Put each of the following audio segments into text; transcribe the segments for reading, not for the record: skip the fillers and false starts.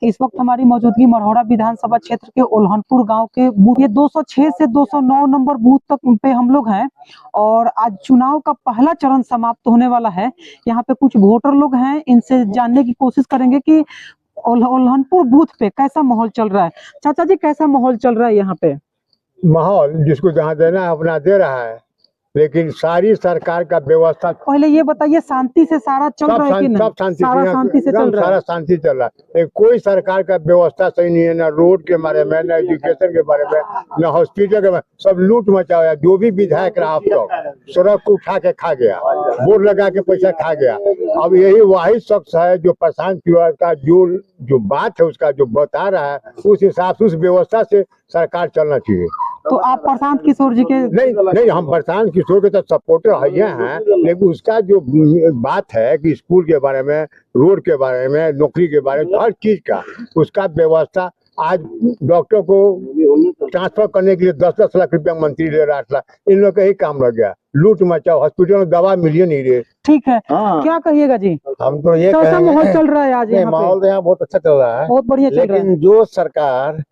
इस वक्त हमारी मौजूदगी मढ़ौरा विधानसभा क्षेत्र के ओल्हनपुर गांव के बूथ, ये 206 से 209 नंबर बूथ तक पे हम लोग हैं और आज चुनाव का पहला चरण समाप्त होने वाला है। यहाँ पे कुछ वोटर लोग हैं, इनसे जानने की कोशिश करेंगे कि ओल्हनपुर बूथ पे कैसा माहौल चल रहा है। चाचा जी, कैसा माहौल चल रहा है यहाँ पे? माहौल जिसको जहाँ देना है अपना दे रहा है, लेकिन सारी सरकार का व्यवस्था पहले ये बताइए, शांति से सारा चल रहा है कि नहीं? सारा शांति से चल रहा है, सारा शांति चल रहा है। लेकिन कोई सरकार का व्यवस्था सही नहीं है, ना रोड के बारे में, ना एजुकेशन के बारे में, ना हॉस्पिटल के बारे में। सब लूट मचा हुआ है। जो भी विधायक रहा अब तक सड़क को उठा के खा गया, बोर्ड लगा के पैसा खा गया। अब यही वही शख्स है जो प्रशांत तिवारी का जो बात है उसका जो बता रहा है, उस हिसाब से उस व्यवस्था से सरकार चलना चाहिए। तो आप प्रशांत किशोर जी के नहीं, हम प्रशांत किशोर के तो सपोर्टर हैं, लेकिन उसका जो बात है कि स्कूल के बारे में, रोड के बारे में, नौकरी के बारे में, हर चीज का उसका व्यवस्था। आज डॉक्टर को ट्रांसफर करने के लिए 10-10 लाख रुपया मंत्री ले रहा था, इन लोग का ही काम लग गया। लूट मचाओ, हॉस्पिटल में दवा मिलिए नहीं रहे। ठीक है, क्या कहिएगा जी? हम तो ये कैसा माहौल चल रहा है आज? माहौल तो यहाँ बहुत अच्छा चल रहा है, बहुत बढ़िया चल रहा है। लेकिन जो सरकार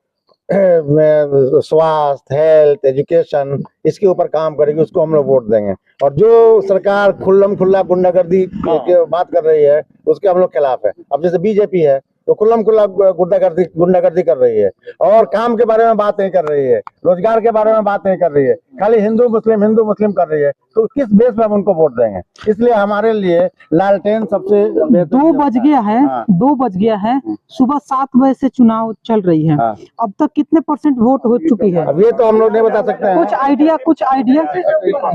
स्वास्थ्य, हेल्थ, एजुकेशन इसके ऊपर काम करेगी उसको हम लोग वोट देंगे। और जो सरकार खुल्लम खुल्ला गुंडागर्दी की बात कर रही है उसके हम लोग खिलाफ है। अब जैसे बीजेपी है तो खुल्लम खुल्ला गुंडागर्दी कर रही है और काम के बारे में बात नहीं कर रही है, रोजगार के बारे में बात नहीं कर रही है, खाली हिंदू मुस्लिम कर रही है। तो किस बेस पे हम उनको वोट देंगे? इसलिए हमारे लिए लालटेन सबसे 2 बज गया है। 2 बज गया है, सुबह 7 बजे से चुनाव चल रही है। अब तक कितने % वोट हो चुकी है? अब ये तो हम लोग नहीं बता सकते हैं। कुछ आइडिया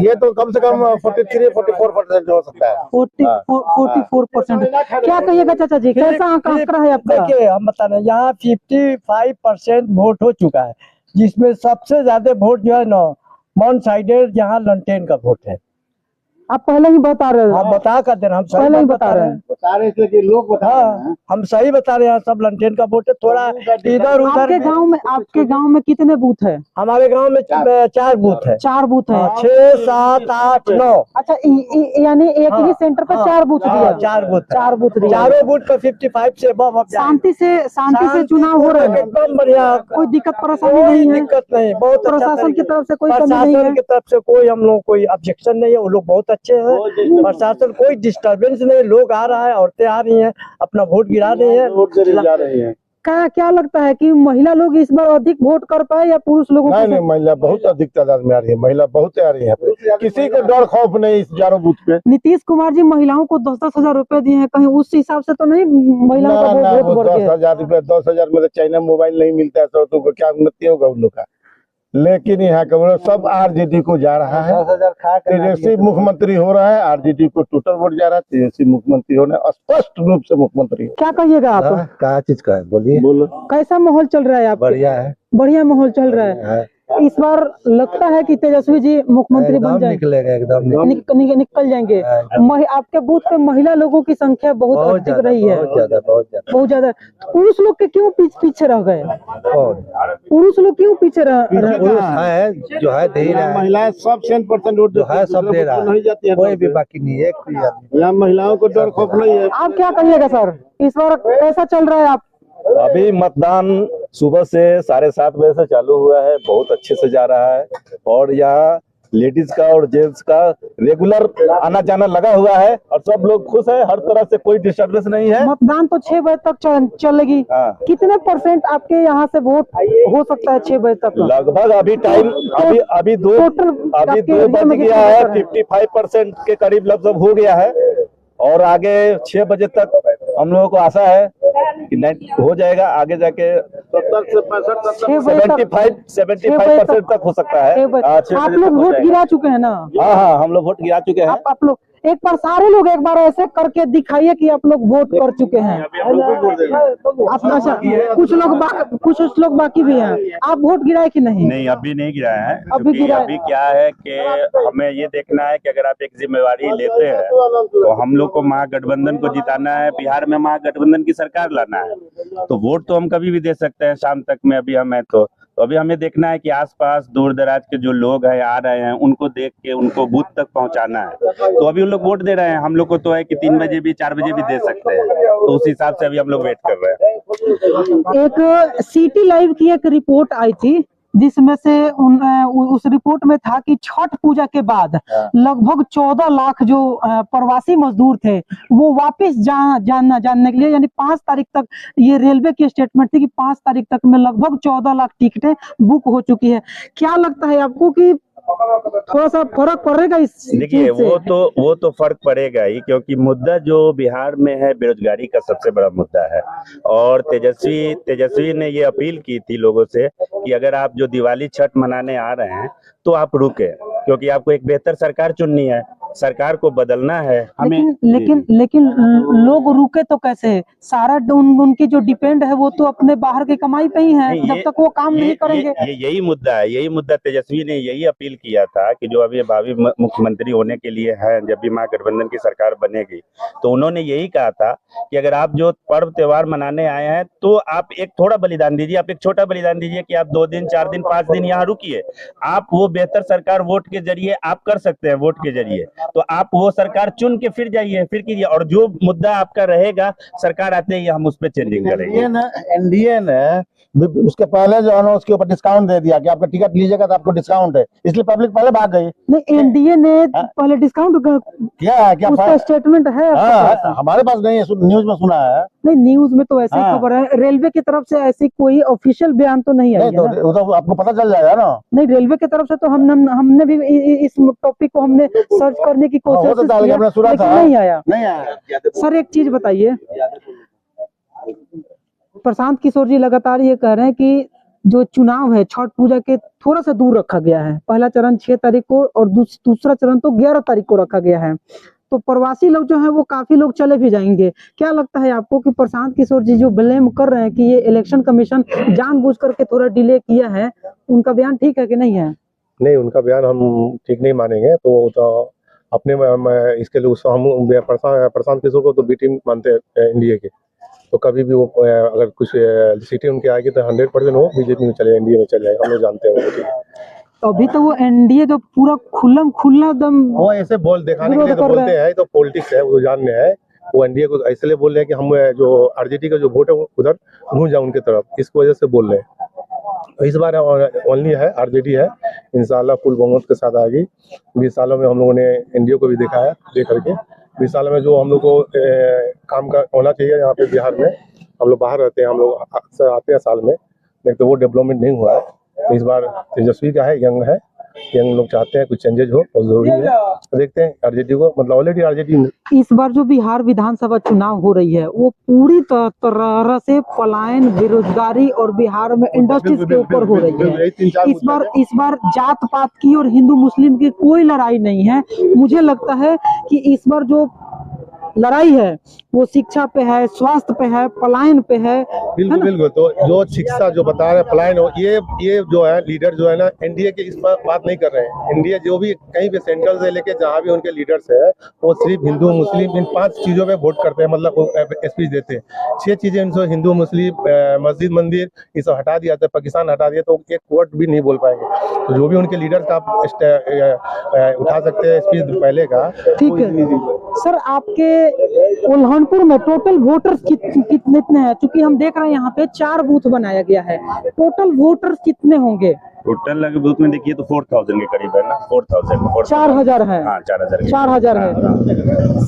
ये तो कम से कम 43-44% हो सकता है। 44%। क्या कहिएगा चाचा जी, कैसा आंकड़ा है आपका? देखिए, हम बता रहे हैं यहाँ 55% वोट हो चुका है, जिसमें सबसे ज्यादा वोट जो है ना वन साइडेड यहाँ लंटेन का वोट है। आप पहले ही बता रहे हैं। हम बता कर दे रहे हैं, हम पहले ही बता रहे हैं। इसलिए लोग बता रहे हैं। हम सही बता रहे हैं, सब लंटेन का वोट है। थोड़ा इधर उधर। आपके गांव में कितने बूथ है? हमारे गांव में 4 बूथ है। 4 बूथ है। 6, 7, 8, 9। अच्छा, यानी एक ही सेंटर पर 4 बूथ दिया? 4 बूथ। 4 बूथ दिया। चारों बूथ पर 55 से अब शांति से चुनाव हो रहे हैं। एकदम बढ़िया, कोई दिक्कत परेशानी नहीं है? दिक्कत नहीं, बहुत प्रशासन की तरफ से कोई कमी नहीं है? प्रशासन की तरफ से कोई हम लोग कोई ऑब्जेक्शन नहीं है। वो लोग बहुत अच्छे हैं। प्रशासन कोई डिस्टर्बेंस नहीं, लोग आ रहा है, औरतें आ रही हैं, अपना वोट गिरा रही हैं, वोट जा रही है। क्या लगता है कि महिला लोग इस बार अधिक वोट कर पाए या पुरुष लोगों? नहीं, महिला बहुत अधिक तादाद में आ रही है। महिला बहुत आ रही है, किसी को डर खौफ नहीं इस चारों बूथ पे। नीतीश कुमार जी महिलाओं को 10-10 हजार रुपए दिए हैं, कहीं उस हिसाब से तो नहीं महिलाओं का वोट बढ़ गया? 10,000 रुपए, 10,000 में तो चाइना मोबाइल नहीं मिलता है, तो क्या उन्नति होगा उन लोग का? लेकिन यहाँ का सब आरजेडी को जा रहा है। तेजस्वी मुख्यमंत्री हो रहा है, आरजेडी को टोटल वोट जा रहा है। तेजस्वी मुख्यमंत्री होने स्पष्ट रूप से मुख्यमंत्री। क्या कहिएगा आप? क्या चीज का है, बोलिए। कैसा माहौल चल रहा है आप? बढ़िया है, बढ़िया माहौल चल रहा है। इस बार लगता है कि तेजस्वी जी मुख्यमंत्री बन जाएंगे? निकलेगा एकदम निकल जाएंगे। आपके बूथ पे महिला लोगों की संख्या बहुत अधिक रही है, बहुत ज्यादा। पुरुष लोग के क्यों पीछे रह गए? पुरुष लोग क्यों पीछे रह है? जो है दे रहा है, महिलाएं सब 100% वोट जो है सब दे रहा है, कोई भी बाकी नहीं है। यहाँ महिलाओं को डर खौफ नहीं है। आप क्या कहिएगा सर, इस बार कैसा चल रहा है? आप अभी मतदान सुबह से 7:30 बजे से चालू हुआ है, बहुत अच्छे से जा रहा है और यहाँ लेडीज का और जेंट्स का रेगुलर आना जाना लगा हुआ है और सब लोग खुश है, हर तरह से कोई डिस्टर्बेंस नहीं है। मतदान तो 6 बजे तक चलेगी। कितने % आपके यहाँ से वोट हो सकता है 6 बजे तक? लगभग अभी टाइम अभी 2 बज गया है, 55% के करीब लगभग हो गया है और आगे 6 बजे तक हम लोगों को आशा है कि हो जाएगा। आगे जाके 70 से 65 75% तक हो सकता है। आप लोग वोट गिरा चुके हैं ना? हाँ, हम लोग वोट गिरा चुके हैं। आप लोग एक बार सारे लोग एक बार ऐसे करके दिखाइए कि आप लोग वोट कर चुके हैं। अच्छा, कुछ लोग बाकी भी हैं। आप वोट गिराए कि नहीं? नहीं, अभी नहीं गिराए हैं। अभी क्या है कि हमें ये देखना है कि अगर आप एक जिम्मेवारी लेते हैं तो हम लोग को महागठबंधन को जिताना है, बिहार में महागठबंधन की सरकार लाना है। तो वोट तो हम कभी भी दे सकते हैं, शाम तक में अभी हम है तो तो अभी हमें देखना है कि आसपास दूर दराज के जो लोग हैं आ रहे हैं, उनको देख के उनको बूथ तक पहुंचाना है। तो अभी उन लोग वोट दे रहे हैं, हम लोग को तो है कि 3 बजे भी 4 बजे भी दे सकते हैं, तो उस हिसाब से अभी हम लोग वेट कर रहे हैं। एक सिटी लाइव की एक रिपोर्ट आई थी जिसमें से उस रिपोर्ट में था कि छठ पूजा के बाद लगभग 14 लाख जो प्रवासी मजदूर थे वो वापस जानने के लिए, यानी 5 तारीख तक, ये रेलवे की स्टेटमेंट थी कि 5 तारीख तक में लगभग 14 लाख टिकटें बुक हो चुकी है। क्या लगता है आपको कि थोड़ा सा फर्क पड़ेगा इस देखिए, चीज से? वो तो फर्क पड़ेगा ही, क्योंकि मुद्दा जो बिहार में है बेरोजगारी का सबसे बड़ा मुद्दा है। और तेजस्वी ने ये अपील की थी लोगों से कि अगर आप जो दिवाली छठ मनाने आ रहे हैं तो आप रुके, क्योंकि आपको एक बेहतर सरकार चुननी है, सरकार को बदलना है हमें। लेकिन लोग रुके तो कैसे? सारा उनकी जो डिपेंड है वो तो अपने बाहर की कमाई पे ही है, जब तक वो काम नहीं करेंगे। यही मुद्दा तेजस्वी ने यही अपील किया था कि जो अभी भावी मुख्यमंत्री होने के लिए है, जब भी महागठबंधन की सरकार बनेगी, तो उन्होंने यही कहा था कि अगर आप जो पर्व त्योहार मनाने आए हैं तो आप एक थोड़ा बलिदान दीजिए, आप एक छोटा बलिदान दीजिए कि आप 2 दिन 4 दिन 5 दिन यहाँ रुकिए। आप वो बेहतर सरकार वोट के जरिए आप कर सकते हैं, वोट के जरिए तो आप वो सरकार चुन के फिर जाइए, फिर कीजिए, और जो मुद्दा आपका रहेगा सरकार आते ही हम उस पर चेंजिंग करेंगे। एनडीए ने उसके पहले जो है ना उसके ऊपर डिस्काउंट दे दिया कि आपका टिकट लीजिएगा तो आपको डिस्काउंट है, इसलिए पब्लिक पहले भाग गई। नहीं, एनडीए ने पहले डिस्काउंट क्या है, क्या उसका स्टेटमेंट है आपके पास? हमारे पास नहीं है, न्यूज में सुना है। नहीं, न्यूज में तो ऐसी खबर है, रेलवे की तरफ से ऐसी कोई ऑफिशियल बयान तो नहीं आई है ना? वो तो आपको पता चल जाएगा ना। नहीं, रेलवे की तरफ से तो हमने भी इस टॉपिक को हमने सर्च करने की कोशिश की, लेकिन नहीं आया। सर एक चीज बताइए, प्रशांत किशोर जी लगातार ये कह रहे हैं कि जो चुनाव है छठ पूजा के थोड़ा सा दूर रखा गया है। पहला चरण 6 तारीख को और दूसरा चरण तो 11 तारीख को रखा गया है। तो प्रवासी लोग जो है वो काफी लोग चले भी जाएंगे। क्या लगता है आपको कि प्रशांत किशोर जी जो ब्लेम कर रहे हैं कि ये इलेक्शन कमीशन जानबूझ करके थोड़ा डिले किया है, उनका बयान ठीक है कि नहीं है? नहीं, उनका बयान हम ठीक नहीं मानेंगे। तो अपने इसके लिए हम प्रशांत किशोर को तो बी टीम मानते हैं एनडीए के, तो कभी भी वो अगर कुछ सीटें उनकी आएगी तो 100% वो बीजेपी में चले, एनडीए में चले जाएगा, हम लोग जानते हैं। तो अभी तो वो एनडीए जो पूरा खुला दम वो ऐसे दिखाने के लिए तो बोलते हैं, तो पॉलिटिक्स है, वो जानने है। वो एनडीए को इसलिए बोल रहे हैं कि हम जो आरजेडी का जो वोट है उधर घूम जाए उनके तरफ, इस वजह से बोल रहे हैं। इस बार ओनली है आरजेडी है, इंशाल्लाह फुल बहुमत के साथ आएगी। 20 सालों में हम लोगों ने एनडीए को भी देखा है, देख करके 20 सालों में जो हम लोग को काम का होना चाहिए यहाँ पे बिहार में, हम लोग बाहर रहते हैं, हम लोग अक्सर आते हैं साल में, लेकिन तो वो डेवलपमेंट नहीं हुआ है। तो इस बार तेजस्वी का है, यंग है, यंग लोग चाहते हैं कुछ चेंजेज हो, बहुत जरूरी है। तो देखते हैं आरजेडी को, मतलब ऑलरेडी आरजेडी इस बार जो बिहार विधानसभा चुनाव हो रही है वो पूरी तरह से पलायन, बेरोजगारी और बिहार में इंडस्ट्रीज के ऊपर हो रही है। इस बार जात पात की और हिंदू मुस्लिम की कोई लड़ाई नहीं है। मुझे लगता है कि इस बार जो लड़ाई है वो शिक्षा पे है, स्वास्थ्य पे है, पलायन पे है। बिल्कुल। तो जो शिक्षा जो बता रहे हैं पलायन हो, ये जो है लीडर जो है ना एनडीए के इस पर बात नहीं कर रहे हैं। एनडीए जो भी कहीं भी सेंट्रल से लेके जहाँ भी उनके लीडर्स है वो सिर्फ हिंदू मुस्लिम इन 5 चीजों पे वोट करते हैं, मतलब स्पीच देते हैं। 6 चीजें इनसे हिंदू मुस्लिम मस्जिद मंदिर ये सब हटा दिया था, पाकिस्तान हटा दिया, तो एक वर्ड भी नहीं बोल पाएंगे। तो जो भी उनके लीडर्स आप उठा सकते हैं स्पीच पहले का। ठीक है सर, आपके उल्हानपुर में टोटल वोटर्स कितने हैं? क्योंकि हम देख रहे हैं यहाँ पे 4 बूथ बनाया गया है, टोटल वोटर्स कितने होंगे? टोटल लगे बूथ में देखिए तो 4000 के करीब है ना, 4000 है। हाँ, 4000 है।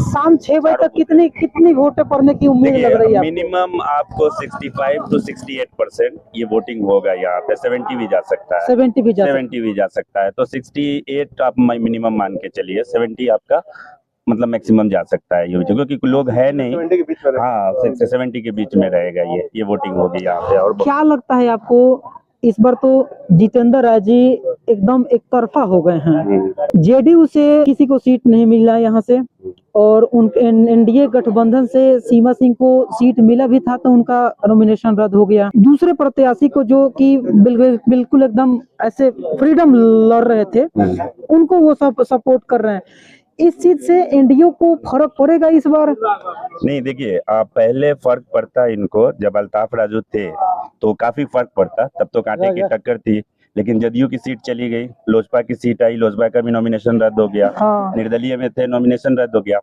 शाम 6 बजे तक कितनी वोटें पड़ने की उम्मीद लग रही है? मिनिमम आपको 65 to 68% ये वोटिंग होगा यहाँ पे। 70 भी जा सकता है, 70 भी जा सकता है। तो 68 आप मिनिमम मान के चलिए, 70 आपका मतलब मैक्सिमम जा सकता है ये, क्योंकि लोग है नहीं। 70 के बीच में, हाँ 70 के बीच में रहेगा ये वोटिंग होगी यहाँ पे। और क्या लगता है आपको इस बार तो जितेंद्र राय जी एकदम एक तरफा हो गए हैं, जेडीयू से किसी को सीट नहीं मिला यहाँ से, और उन एनडीए गठबंधन से सीमा सिंह को सीट मिला भी था तो उनका नॉमिनेशन रद्द हो गया। दूसरे प्रत्याशी को जो कि बिल्कुल एकदम ऐसे फ्रीडम लड़ रहे थे उनको वो सब सपोर्ट कर रहे हैं। इस चीज से एनडीए को फर्क पड़ेगा इस बार? नहीं, देखिए पहले फर्क पड़ता इनको जब अल्ताफ राजू थे तो काफी फर्क पड़ता। तब तो कांटे की टक्कर थी, लेकिन जदयू की सीट चली गई, लोजपा की सीट आई, लोजपा का भी नॉमिनेशन रद्द हो गया, हाँ। निर्दलीय में थे, नॉमिनेशन रद्द हो गया।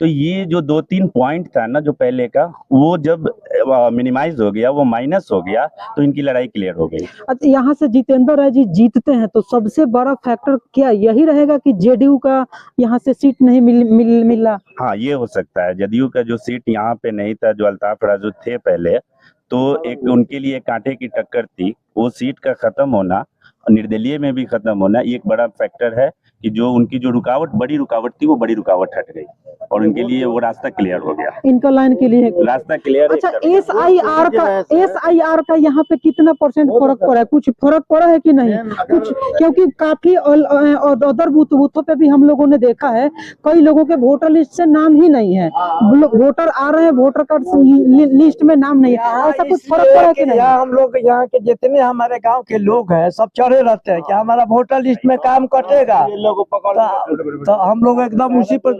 तो ये जो 2-3 पॉइंट था ना जो पहले का, वो जब मिनिमाइज हो गया, वो माइनस हो गया, तो इनकी लड़ाई क्लियर हो गई। अच्छा, यहाँ से जितेंद्र राय जी जीतते हैं तो सबसे बड़ा फैक्टर क्या यही रहेगा कि जेडीयू का यहाँ से सीट नहीं मिला? हाँ, ये हो सकता है। जदयू का जो सीट यहाँ पे नहीं था, जो अल्ताफ राजू थे पहले, तो एक उनके लिए कांटे की टक्कर थी। वो सीट का खत्म होना, निर्दलीय में भी खत्म होना, ये एक बड़ा फैक्टर है कि जो उनकी जो बड़ी रुकावट थी, वो बड़ी रुकावट हट गई और उनके लिए वो रास्ता क्लियर हो गया। इनका लाइन के लिए रास्ता क्लियर। अच्छा, एसआईआर का यहाँ पे कितना % फर्क पड़ा है? कुछ फर्क पड़ा है कि नहीं कुछ? क्योंकि काफी अदर बूथों पे भी हम लोगों ने देखा है, कई लोगों के वोटर लिस्ट से नाम ही नहीं है, वोटर आ रहे हैं, वोटर कार्ड लिस्ट में नाम नहीं है, ऐसा कुछ फर्क पड़ा है कि नहीं? हम लोग यहाँ के जितने हमारे गांव के लोग हैं सब चढ़े रहते हैं कि हमारा वोटर लिस्ट में काम कटेगा, तो हम लोग एकदम उसी पर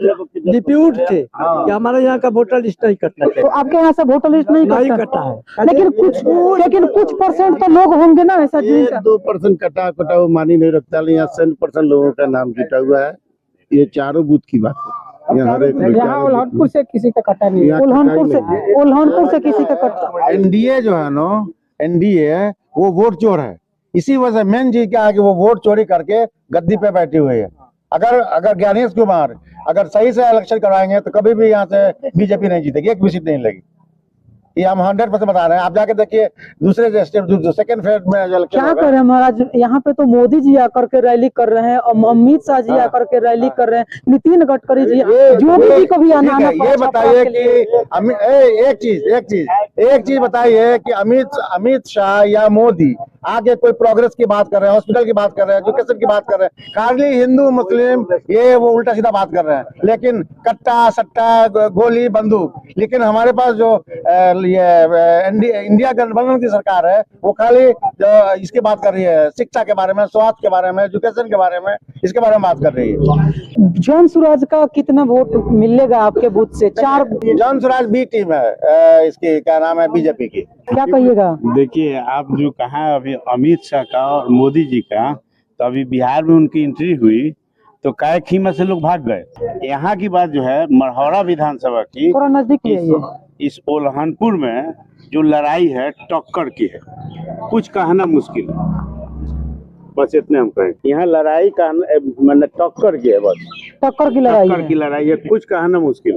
डिप्यूट थे कि हमारे यहाँ का वोटर लिस्ट नहीं कटना चाहिए। तो आपके यहाँ से वोटर लिस्ट नहीं कटा है, लेकिन कुछ % तो लोग होंगे ना ऐसा जिनका 2% कटा वो मानी नहीं रखता, यहाँ 100% लोगों का नाम जुटा हुआ है। ये चारों बूथ की बात है। यहाँ उल्हानपुर से किसी का कटा नहीं है, उल्हानपुर से किसी का कटा। एनडीए जो है ना, एनडीए वो वोट चोर है। इसी वजह से मेन चीज क्या है कि वो वोट चोरी करके गद्दी पे बैठी हुई है। अगर ज्ञानेश कुमार अगर सही से इलेक्शन करवाएंगे तो कभी भी यहाँ से बीजेपी नहीं जीतेगी, एक भी सीट नहीं लगी। ये हम 100% बता रहे हैं। आप जाके देखिए दूसरे स्टेट जो सेकंड फेज में जो क्या कर रहे हैं महाराज, यहाँ पे तो मोदी जी आकर के रैली कर रहे हैं, और अमित शाह जी आकर के रैली कर रहे हैं, नितिन गडकरी जी, योगी जी को भी आना पड़ा। ये बताइए कि एक चीज बताइए कि अमित शाह या मोदी आगे कोई प्रोग्रेस की बात कर रहे हैं, हॉस्पिटल की बात कर रहे हैं, एजुकेशन की बात कर रहे हैं, खाली हिंदू मुस्लिम ये वो उल्टा सीधा बात कर रहे हैं, लेकिन कट्टा सट्टा गोली बंदूक। लेकिन हमारे पास जो इंडिया गठबंधन की सरकार है वो खाली जो इसकी बात कर रही है, शिक्षा के बारे में, स्वास्थ्य के बारे में, एजुकेशन के बारे में, इसके बारे में बात कर रही है। जॉन सूरज का कितना वोट मिलेगा आपके बूथ से? 4। जॉन सूरज बी टीम है, इसकी क्या नाम है, बीजेपी की। क्या कहिएगा? देखिए, आप जो कहा अभी अमित शाह का और मोदी जी का, तो अभी बिहार में उनकी एंट्री हुई तो काय खीमा से लोग भाग गए। यहाँ की बात जो है मढ़ौरा विधानसभा की, थोड़ा नजदीक ले इस उल्हानपुर में जो लड़ाई है टक्कर की है, कुछ कहना मुश्किल है। बस इतने हम कहें, यहाँ लड़ाई का मतलब टक्कर की है, बस टक्कर की लड़ाई है, कुछ कहना मुश्किल।